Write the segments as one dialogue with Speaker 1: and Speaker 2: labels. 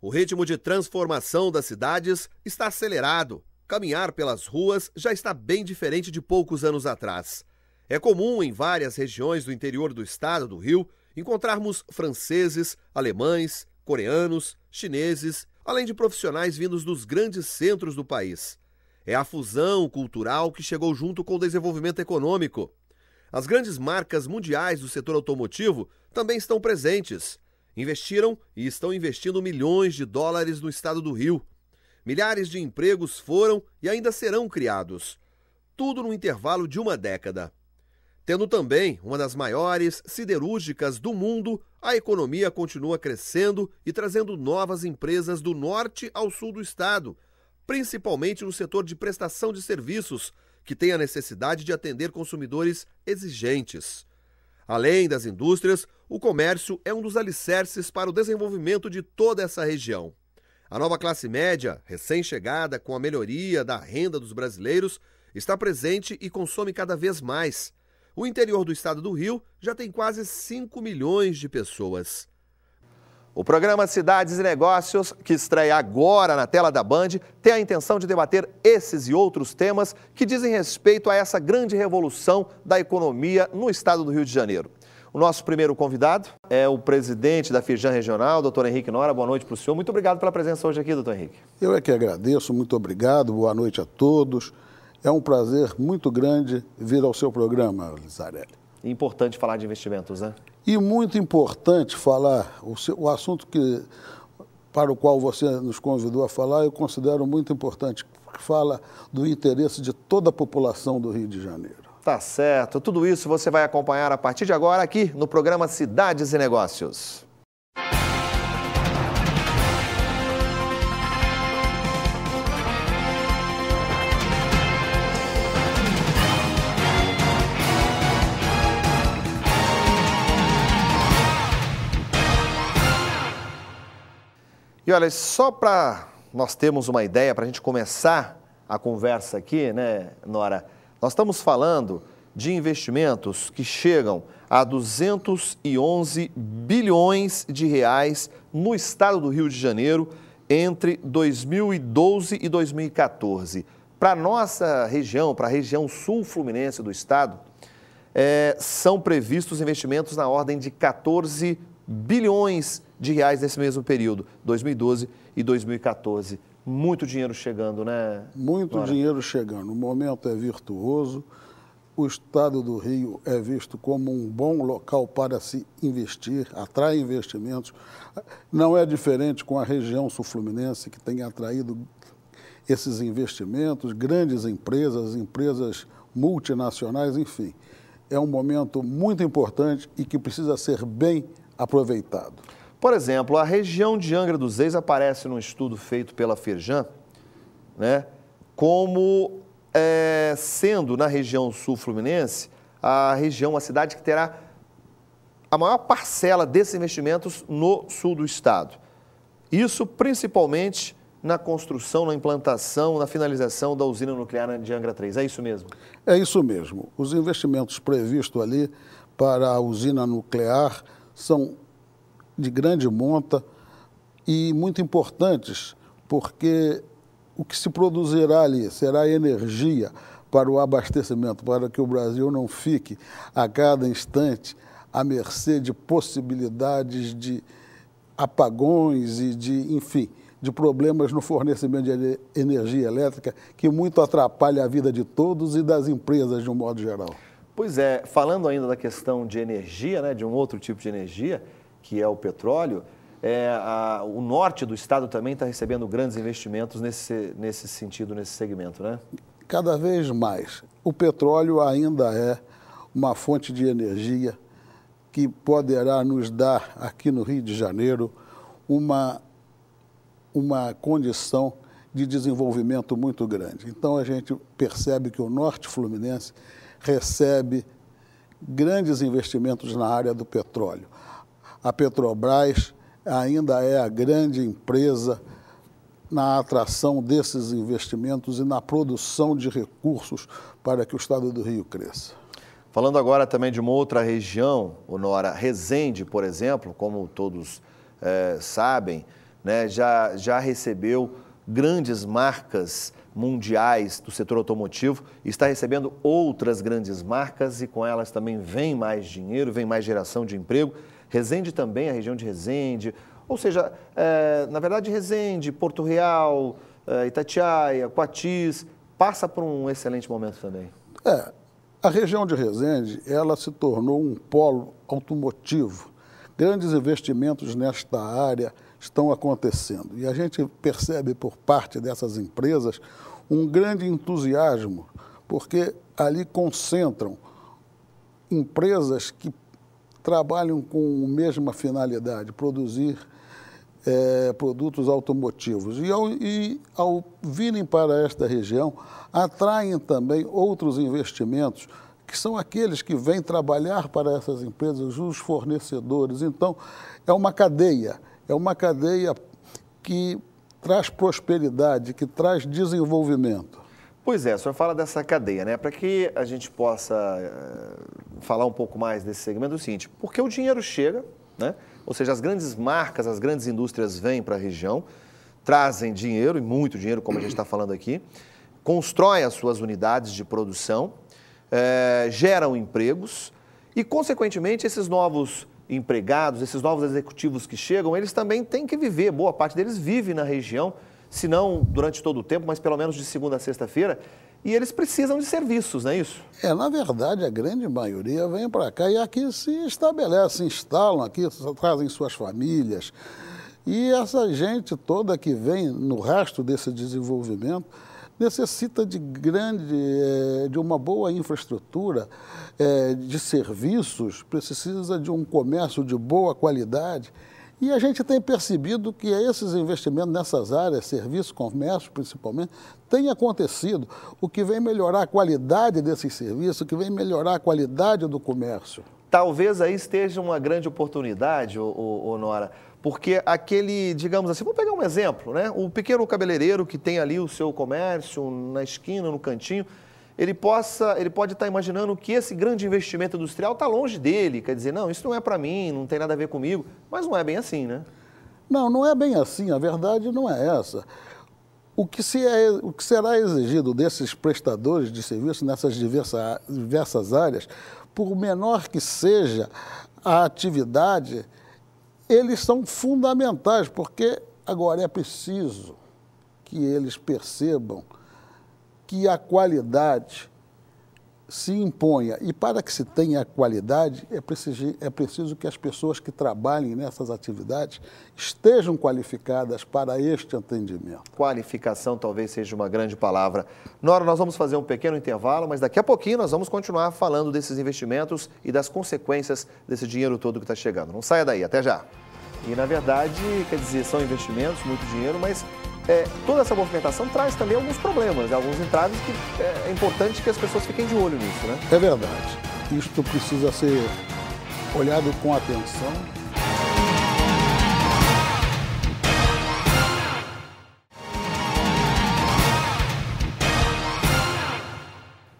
Speaker 1: O ritmo de transformação das cidades está acelerado. Caminhar pelas ruas já está bem diferente de poucos anos atrás. É comum em várias regiões do interior do estado do Rio encontrarmos franceses, alemães, coreanos, chineses, além de profissionais vindos dos grandes centros do país. É a fusão cultural que chegou junto com o desenvolvimento econômico. As grandes marcas mundiais do setor automotivo também estão presentes. Investiram e estão investindo milhões de dólares no estado do Rio. Milhares de empregos foram e ainda serão criados. Tudo no intervalo de uma década. Tendo também uma das maiores siderúrgicas do mundo, a economia continua crescendo e trazendo novas empresas do norte ao sul do estado, principalmente no setor de prestação de serviços, que tem a necessidade de atender consumidores exigentes. Além das indústrias, o comércio é um dos alicerces para o desenvolvimento de toda essa região. A nova classe média, recém-chegada com a melhoria da renda dos brasileiros, está presente e consome cada vez mais. O interior do estado do Rio já tem quase 5 milhões de pessoas. O programa Cidades e Negócios, que estreia agora na tela da Band, tem a intenção de debater esses e outros temas que dizem respeito a essa grande revolução da economia no estado do Rio de Janeiro. O nosso primeiro convidado é o presidente da Firjan Regional, doutor Henrique Nora. Boa noite para o senhor. Muito obrigado pela presença hoje aqui, doutor Henrique.
Speaker 2: Eu é que agradeço, muito obrigado, boa noite a todos. É um prazer muito grande vir ao seu programa, Lizarelli.
Speaker 1: Importante falar de investimentos, né?
Speaker 2: E muito importante falar, o assunto para o qual você nos convidou a falar, eu considero muito importante, porque fala do interesse de toda a população do Rio de Janeiro.
Speaker 1: Tá certo. Tudo isso você vai acompanhar a partir de agora aqui no programa Cidades e Negócios. E olha, só para nós termos uma ideia, para a gente começar a conversa aqui, né, Nora? Nós estamos falando de investimentos que chegam a 211 bilhões de reais no estado do Rio de Janeiro entre 2012 e 2014. Para a nossa região, para a região sul-fluminense do estado, são previstos investimentos na ordem de 14 bilhões de reais nesse mesmo período, 2012 e 2014. Muito dinheiro chegando, né?
Speaker 2: Muito dinheiro chegando. O momento é virtuoso. O estado do Rio é visto como um bom local para se investir, atrai investimentos. Não é diferente com a região sul-fluminense, que tem atraído esses investimentos, grandes empresas, empresas multinacionais, enfim. É um momento muito importante e que precisa ser bem aproveitado.
Speaker 1: Por exemplo, a região de Angra dos Reis aparece num estudo feito pela Firjan, né, como sendo na região sul-fluminense a cidade que terá a maior parcela desses investimentos no sul do estado. Isso principalmente na construção, na implantação, na finalização da usina nuclear de Angra 3. É isso mesmo?
Speaker 2: É isso mesmo. Os investimentos previstos ali para a usina nuclear são de grande monta e muito importantes, porque o que se produzirá ali será energia para o abastecimento, para que o Brasil não fique a cada instante à mercê de possibilidades de apagões e enfim, de problemas no fornecimento de energia elétrica que muito atrapalha a vida de todos e das empresas de um modo geral.
Speaker 1: Pois é, falando ainda da questão de energia, né, de um outro tipo de energia, que é o petróleo, o norte do estado também está recebendo grandes investimentos nesse sentido, nesse segmento, né?
Speaker 2: Cada vez mais. O petróleo ainda é uma fonte de energia que poderá nos dar, aqui no Rio de Janeiro, uma condição de desenvolvimento muito grande. Então, a gente percebe que o norte fluminense recebe grandes investimentos na área do petróleo. A Petrobras ainda é a grande empresa na atração desses investimentos e na produção de recursos para que o estado do Rio cresça.
Speaker 1: Falando agora também de uma outra região, Nora, Resende, por exemplo, como todos sabem, né, já recebeu grandes marcas mundiais do setor automotivo, está recebendo outras grandes marcas e com elas também vem mais dinheiro, vem mais geração de emprego. Resende também, a região de Resende, ou seja, na verdade Resende, Porto Real, Itatiaia, Coatis, passa por um excelente momento também.
Speaker 2: A região de Resende, ela se tornou um polo automotivo. Grandes investimentos nesta área estão acontecendo. E a gente percebe por parte dessas empresas um grande entusiasmo, porque ali concentram empresas que trabalham com a mesma finalidade, produzir produtos automotivos. E ao virem para esta região, atraem também outros investimentos, que são aqueles que vêm trabalhar para essas empresas, os fornecedores. Então, é uma cadeia que traz prosperidade, que traz desenvolvimento.
Speaker 1: Pois é, o senhor fala dessa cadeia, né? Para que a gente possa falar um pouco mais desse segmento, é o seguinte, porque o dinheiro chega, né? Ou seja, as grandes marcas, as grandes indústrias vêm para a região, trazem dinheiro, e muito dinheiro, como a gente está falando aqui, constroem as suas unidades de produção, geram empregos e, consequentemente, esses novos empregados, esses novos executivos que chegam, eles também têm que viver, boa parte deles vive na região, se não durante todo o tempo, mas pelo menos de segunda a sexta-feira, e eles precisam de serviços, não é isso?
Speaker 2: Na verdade, a grande maioria vem para cá e aqui se estabelece, se instalam aqui, trazem suas famílias. E essa gente toda que vem no rastro desse desenvolvimento necessita de uma boa infraestrutura, de serviços, precisa de um comércio de boa qualidade. E a gente tem percebido que esses investimentos nessas áreas, serviço, comércio principalmente, têm acontecido, o que vem melhorar a qualidade desses serviços, o que vem melhorar a qualidade do comércio.
Speaker 1: Talvez aí esteja uma grande oportunidade, Nora, porque aquele, digamos assim, vamos pegar um exemplo, né? O pequeno cabeleireiro que tem ali o seu comércio na esquina, no cantinho, ele pode estar imaginando que esse grande investimento industrial está longe dele, quer dizer, não, isso não é para mim, não tem nada a ver comigo, mas não é bem assim, né?
Speaker 2: Não é bem assim, a verdade não é essa. O que será exigido desses prestadores de serviço nessas diversas áreas, por menor que seja a atividade, eles são fundamentais, porque agora é preciso que eles percebam que a qualidade se imponha. E para que se tenha qualidade, é preciso que as pessoas que trabalhem nessas atividades estejam qualificadas para este atendimento.
Speaker 1: Qualificação talvez seja uma grande palavra. Nora, nós vamos fazer um pequeno intervalo, mas daqui a pouquinho nós vamos continuar falando desses investimentos e das consequências desse dinheiro todo que está chegando. Não saia daí, até já. E, na verdade, quer dizer, são investimentos, muito dinheiro, mas toda essa movimentação traz também alguns problemas, alguns entraves que é importante que as pessoas fiquem de olho nisso, né?
Speaker 2: É verdade. Isto precisa ser olhado com atenção.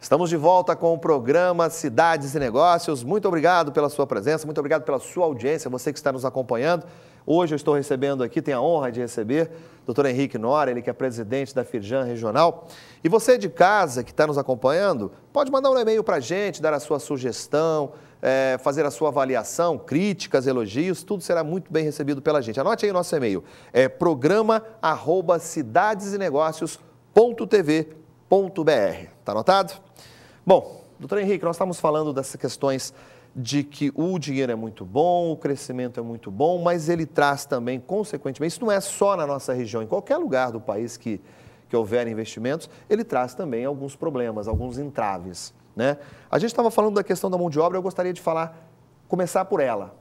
Speaker 1: Estamos de volta com o programa Cidades e Negócios. Muito obrigado pela sua presença, muito obrigado pela sua audiência, você que está nos acompanhando. Hoje eu estou recebendo aqui, tenho a honra de receber o Dr. Henrique Nora, ele que é presidente da Firjan Regional. E você de casa que está nos acompanhando, pode mandar um e-mail para a gente, dar a sua sugestão, fazer a sua avaliação, críticas, elogios, tudo será muito bem recebido pela gente. Anote aí o nosso e-mail, programa@cidadesenegócios.tv.br. Está anotado? Bom, doutor Henrique, nós estamos falando dessas questões de que o dinheiro é muito bom, o crescimento é muito bom, mas ele traz também, consequentemente, isso não é só na nossa região, em qualquer lugar do país que houver investimentos, ele traz também alguns problemas, alguns entraves, né? A gente estava falando da questão da mão de obra, eu gostaria de começar por ela,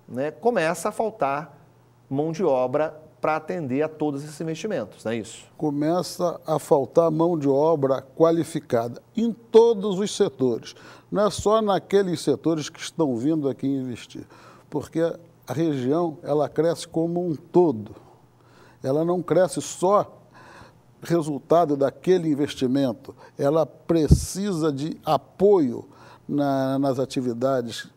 Speaker 1: né? Começa a faltar mão de obra para atender a todos esses investimentos, não é isso?
Speaker 2: Começa a faltar mão de obra qualificada em todos os setores. Não é só naqueles setores que estão vindo aqui investir, porque a região ela cresce como um todo. Ela não cresce só resultado daquele investimento, ela precisa de apoio nas atividades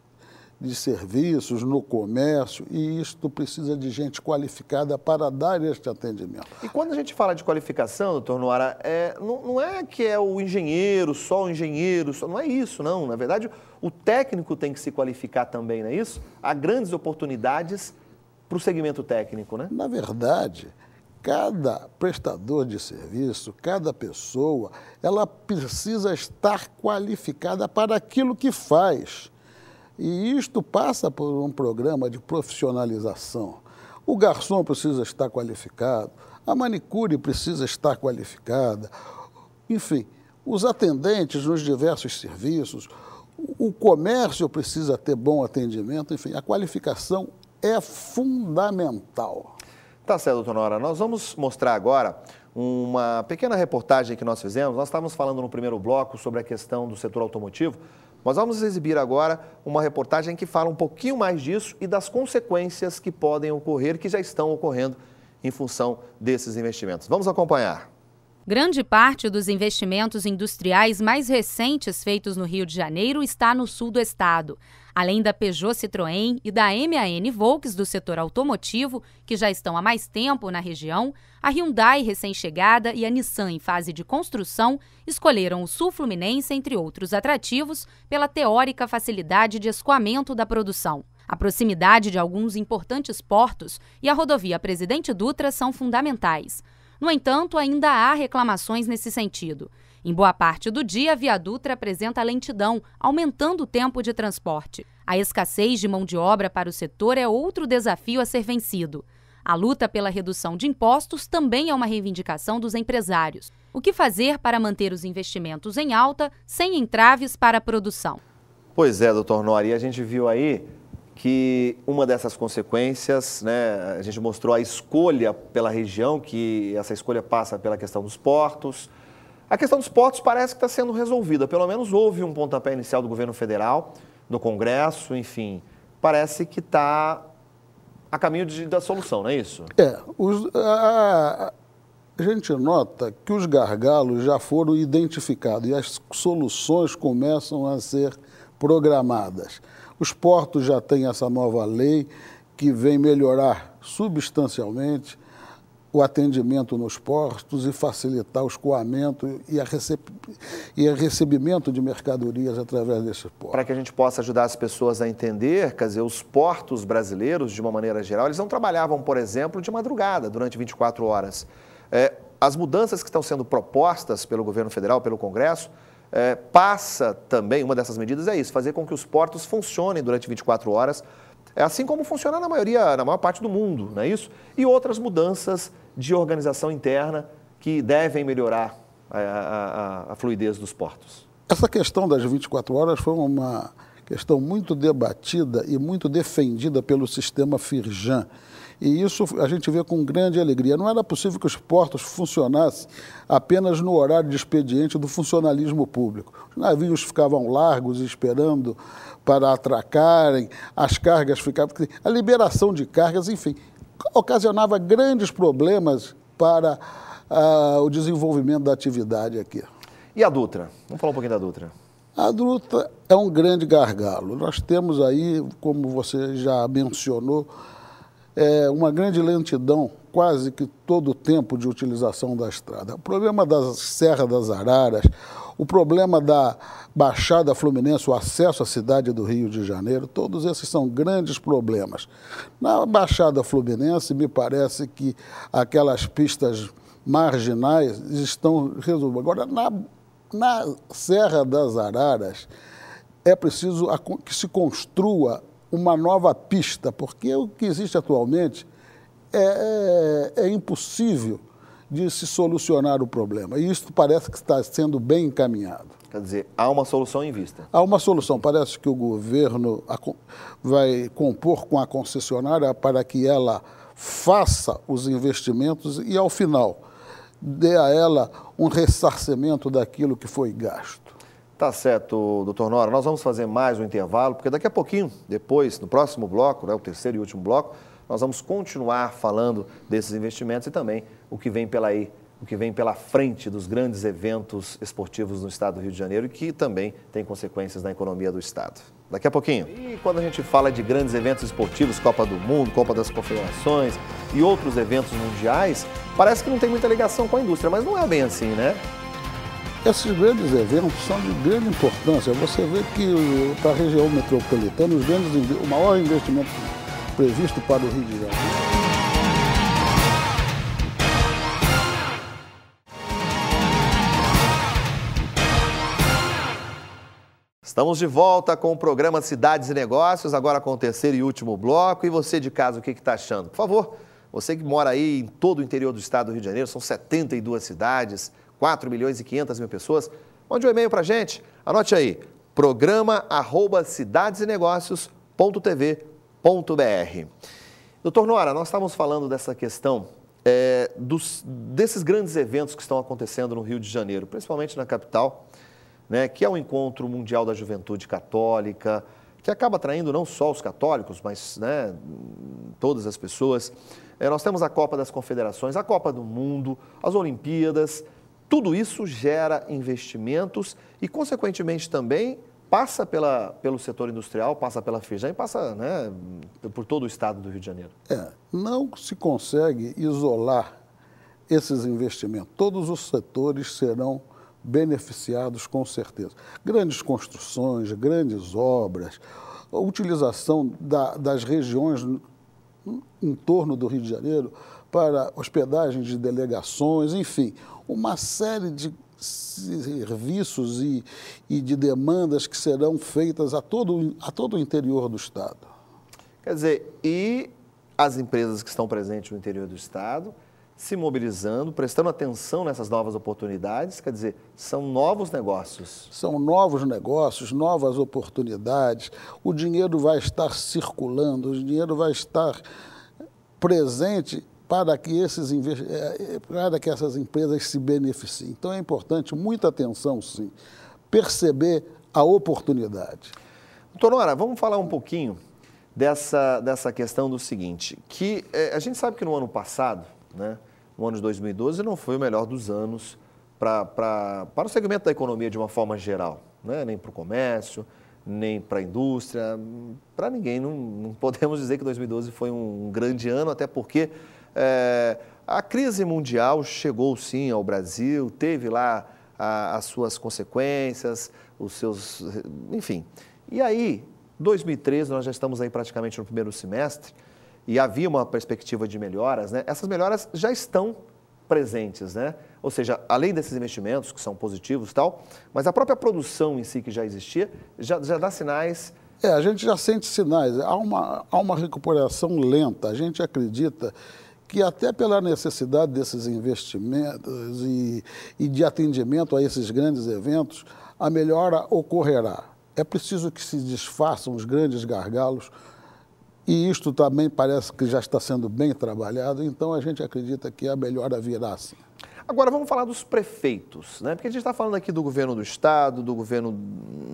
Speaker 2: de serviços, no comércio, e isto precisa de gente qualificada para dar este atendimento.
Speaker 1: E quando a gente fala de qualificação, doutor Noara, não é que é o engenheiro, só o engenheiro, não é isso, não. Na verdade, o técnico tem que se qualificar também, não é isso? Há grandes oportunidades para o segmento técnico, né?
Speaker 2: Na verdade, cada prestador de serviço, cada pessoa, ela precisa estar qualificada para aquilo que faz. E isto passa por um programa de profissionalização. O garçom precisa estar qualificado, a manicure precisa estar qualificada, enfim, os atendentes nos diversos serviços, o comércio precisa ter bom atendimento, enfim, a qualificação é fundamental.
Speaker 1: Tá certo, doutor Noara. Nós vamos mostrar agora uma pequena reportagem que nós fizemos. Nós estávamos falando no primeiro bloco sobre a questão do setor automotivo. Nós vamos exibir agora uma reportagem que fala um pouquinho mais disso e das consequências que podem ocorrer, que já estão ocorrendo em função desses investimentos. Vamos acompanhar.
Speaker 3: Grande parte dos investimentos industriais mais recentes feitos no Rio de Janeiro está no sul do estado. Além da Peugeot Citroën e da MAN Volks do setor automotivo, que já estão há mais tempo na região, a Hyundai recém-chegada e a Nissan em fase de construção escolheram o sul fluminense, entre outros atrativos, pela teórica facilidade de escoamento da produção. A proximidade de alguns importantes portos e a rodovia Presidente Dutra são fundamentais. No entanto, ainda há reclamações nesse sentido. Em boa parte do dia, a Via Dutra apresenta lentidão, aumentando o tempo de transporte. A escassez de mão de obra para o setor é outro desafio a ser vencido. A luta pela redução de impostos também é uma reivindicação dos empresários. O que fazer para manter os investimentos em alta, sem entraves para a produção?
Speaker 1: Pois é, doutor Noara, e a gente viu aí que uma dessas consequências, né, a gente mostrou a escolha pela região, que essa escolha passa pela questão dos portos. A questão dos portos parece que está sendo resolvida, pelo menos houve um pontapé inicial do governo federal, no Congresso, enfim, parece que está a caminho da solução, não é isso?
Speaker 2: A gente nota que os gargalos já foram identificados e as soluções começam a ser programadas. Os portos já têm essa nova lei que vem melhorar substancialmente o atendimento nos portos e facilitar o escoamento e o recebimento de mercadorias através desses portos.
Speaker 1: Para que a gente possa ajudar as pessoas a entender, quer dizer, os portos brasileiros, de uma maneira geral, eles não trabalhavam, por exemplo, de madrugada, durante 24 horas. As mudanças que estão sendo propostas pelo governo federal, pelo Congresso, passa também, uma dessas medidas é isso, fazer com que os portos funcionem durante 24 horas, assim como funciona na maior parte do mundo, não é isso? E outras mudanças de organização interna que devem melhorar a fluidez dos portos.
Speaker 2: Essa questão das 24 horas foi uma questão muito debatida e muito defendida pelo sistema Firjan. E isso a gente vê com grande alegria. Não era possível que os portos funcionassem apenas no horário de expediente do funcionalismo público. Os navios ficavam largos esperando para atracarem, as cargas ficavam... A liberação de cargas, enfim, ocasionava grandes problemas para o desenvolvimento da atividade aqui.
Speaker 1: E a Dutra? Vamos falar um pouquinho da Dutra.
Speaker 2: A Dutra é um grande gargalo. Nós temos aí, como você já mencionou, uma grande lentidão, quase que todo o tempo de utilização da estrada. O problema da Serra das Araras, o problema da Baixada Fluminense, o acesso à cidade do Rio de Janeiro, todos esses são grandes problemas. Na Baixada Fluminense, me parece que aquelas pistas marginais estão resolvidas. Agora, na Serra das Araras, é preciso que se construa uma nova pista, porque o que existe atualmente é impossível de se solucionar o problema. E isso parece que está sendo bem encaminhado.
Speaker 1: Quer dizer, há uma solução em vista.
Speaker 2: Há uma solução. Parece que o governo vai compor com a concessionária para que ela faça os investimentos e, ao final, dê a ela um ressarcimento daquilo que foi gasto.
Speaker 1: Tá certo, doutor Noara. Nós vamos fazer mais um intervalo, porque daqui a pouquinho, depois, no próximo bloco, o terceiro e último bloco, nós vamos continuar falando desses investimentos e também o que vem pela frente dos grandes eventos esportivos no estado do Rio de Janeiro e que também tem consequências na economia do estado. daqui a pouquinho. E quando a gente fala de grandes eventos esportivos, Copa do Mundo, Copa das Confederações e outros eventos mundiais, parece que não tem muita ligação com a indústria, mas não é bem assim, né?
Speaker 2: Esses grandes eventos são de grande importância. Você vê que para a região metropolitana, o maior investimento previsto para o Rio de Janeiro.
Speaker 1: Estamos de volta com o programa Cidades e Negócios, agora com o terceiro e último bloco. E você de casa, o que está achando? Por favor, você que mora aí em todo o interior do estado do Rio de Janeiro, são 72 cidades, 4 milhões e 500 mil pessoas. Mande um e-mail para a gente, anote aí, programa@cidadesenegócios.tv.br. Doutor Nora, nós estávamos falando dessa questão desses grandes eventos que estão acontecendo no Rio de Janeiro, principalmente na capital, né, que é o Encontro Mundial da Juventude Católica, que acaba atraindo não só os católicos, mas, né, todas as pessoas. Nós temos a Copa das Confederações, a Copa do Mundo, as Olimpíadas. Tudo isso gera investimentos e, consequentemente, também passa pelo setor industrial, passa pela Firjan e passa, né, por todo o estado do Rio de Janeiro.
Speaker 2: Não se consegue isolar esses investimentos. Todos os setores serão beneficiados com certeza. Grandes construções, grandes obras, a utilização das regiões em torno do Rio de Janeiro para hospedagem de delegações, enfim, uma série de serviços e de demandas que serão feitas a todo o interior do estado.
Speaker 1: Quer dizer, e as empresas que estão presentes no interior do estado se mobilizando, prestando atenção nessas novas oportunidades, quer dizer, são novos negócios.
Speaker 2: São novos negócios, novas oportunidades, o dinheiro vai estar circulando, o dinheiro vai estar presente para que essas empresas se beneficiem. Então é importante, muita atenção, sim, perceber a oportunidade.
Speaker 1: Doutor Nora, vamos falar um pouquinho dessa questão do seguinte, que a gente sabe que no ano passado, né, no ano de 2012, não foi o melhor dos anos para o segmento da economia de uma forma geral, né? Nem para o comércio, nem para a indústria, para ninguém. Não podemos dizer que 2012 foi um grande ano, até porque a crise mundial chegou sim ao Brasil, teve lá as suas consequências, enfim. E aí, 2013, nós já estamos aí praticamente no primeiro semestre, e havia uma perspectiva de melhoras, né? Essas melhoras já estão presentes, né? Ou seja, além desses investimentos que são positivos e tal, mas a própria produção em si que já existia, já dá sinais.
Speaker 2: A gente já sente sinais, há uma recuperação lenta. A gente acredita que até pela necessidade desses investimentos e de atendimento a esses grandes eventos, a melhora ocorrerá. É preciso que se desfaçam os grandes gargalos, e isto também parece que já está sendo bem trabalhado, então a gente acredita que a melhora virá sim.
Speaker 1: Agora vamos falar dos prefeitos, né? Porque a gente está falando aqui do governo do estado, do governo,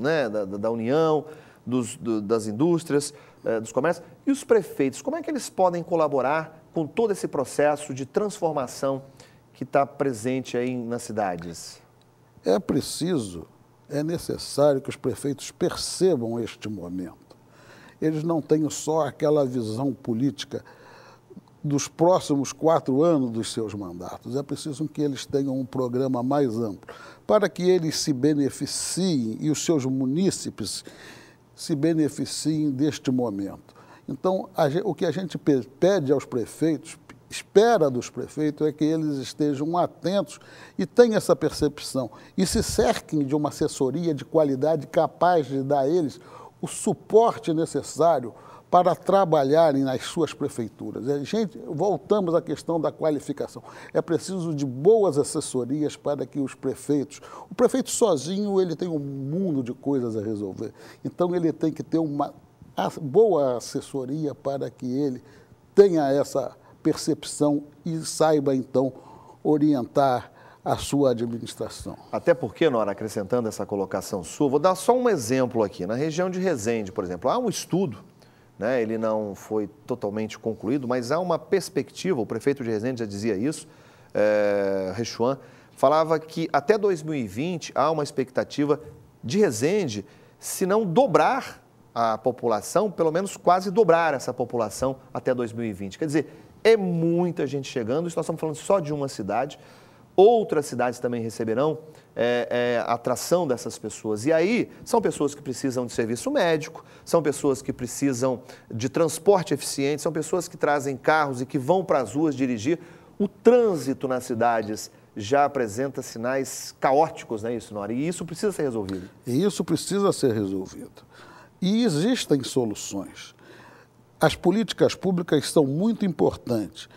Speaker 1: né, da União, das indústrias, dos comércios. E os prefeitos, como é que eles podem colaborar com todo esse processo de transformação que está presente aí nas cidades?
Speaker 2: É necessário que os prefeitos percebam este momento. Eles não têm só aquela visão política dos próximos 4 anos dos seus mandatos. É preciso que eles tenham um programa mais amplo, para que eles se beneficiem e os seus munícipes se beneficiem deste momento. Então, o que a gente pede aos prefeitos, espera dos prefeitos, é que eles estejam atentos e tenham essa percepção e se cerquem de uma assessoria de qualidade capaz de dar a eles o suporte necessário para trabalharem nas suas prefeituras. Voltamos à questão da qualificação. É preciso de boas assessorias para que os prefeitos... O prefeito sozinho, ele tem um mundo de coisas a resolver. Então, ele tem que ter uma boa assessoria para que ele tenha essa percepção e saiba, então, orientar a sua administração.
Speaker 1: Até porque, Nora, acrescentando essa colocação sua, vou dar só um exemplo aqui. Na região de Resende, por exemplo, há um estudo, né, ele não foi totalmente concluído, mas há uma perspectiva, o prefeito de Resende já dizia isso, Rechuan, falava que até 2020 há uma expectativa de Resende, se não dobrar a população, pelo menos quase dobrar essa população até 2020. Quer dizer, é muita gente chegando, isso nós estamos falando só de uma cidade. Outras cidades também receberão a atração dessas pessoas. E aí, são pessoas que precisam de serviço médico, são pessoas que precisam de transporte eficiente, são pessoas que trazem carros e que vão para as ruas dirigir. O trânsito nas cidades já apresenta sinais caóticos, não é isso, Nora? E isso precisa ser resolvido.
Speaker 2: E isso precisa ser resolvido. E existem soluções. As políticas públicas são muito importantes.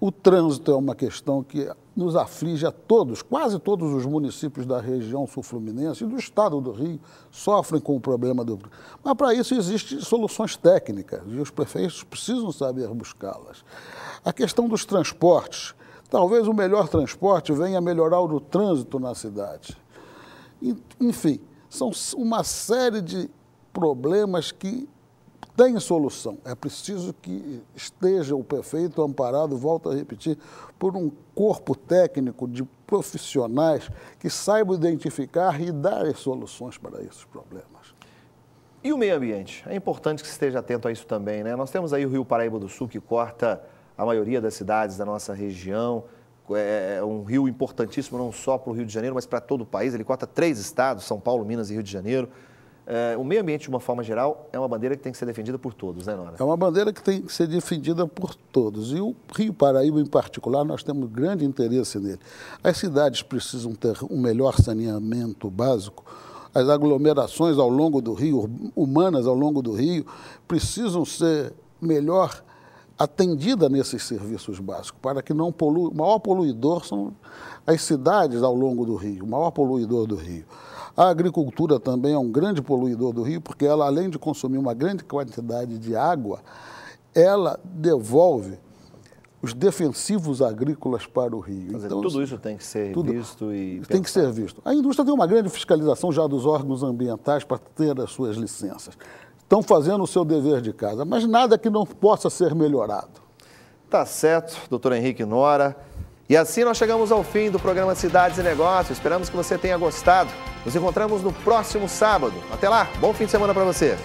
Speaker 2: O trânsito é uma questão que nos aflige a todos, quase todos os municípios da região sul-fluminense e do estado do Rio sofrem com o problema do... Mas para isso existem soluções técnicas e os prefeitos precisam saber buscá-las. A questão dos transportes, talvez o melhor transporte venha a melhorar o trânsito na cidade. Enfim, são uma série de problemas que têm solução. É preciso que esteja o prefeito amparado, volto a repetir, por um corpo técnico de profissionais que saibam identificar e dar as soluções para esses problemas.
Speaker 1: E o meio ambiente? É importante que se esteja atento a isso também, né? Nós temos aí o Rio Paraíba do Sul, que corta a maioria das cidades da nossa região. É um rio importantíssimo não só para o Rio de Janeiro, mas para todo o país. Ele corta 3 estados, São Paulo, Minas e Rio de Janeiro. O meio ambiente, de uma forma geral, é uma bandeira que tem que ser defendida por todos, né, Nora?
Speaker 2: É uma bandeira que tem que ser defendida por todos. E o Rio Paraíba, em particular, nós temos grande interesse nele. As cidades precisam ter um melhor saneamento básico. As aglomerações ao longo do rio, humanas ao longo do rio, precisam ser melhor atendidas nesses serviços básicos, para que não polua. O maior poluidor são as cidades ao longo do rio, o maior poluidor do rio. A agricultura também é um grande poluidor do rio, porque ela, além de consumir uma grande quantidade de água, ela devolve os defensivos agrícolas para o rio.
Speaker 1: Mas então, tudo isso tem que ser visto e
Speaker 2: tem que ser visto. A indústria tem uma grande fiscalização já dos órgãos ambientais para ter as suas licenças. Estão fazendo o seu dever de casa, mas nada que não possa ser melhorado.
Speaker 1: Tá certo, doutor Henrique Nora. E assim nós chegamos ao fim do programa Cidades e Negócios. Esperamos que você tenha gostado. Nos encontramos no próximo sábado. Até lá, bom fim de semana para você.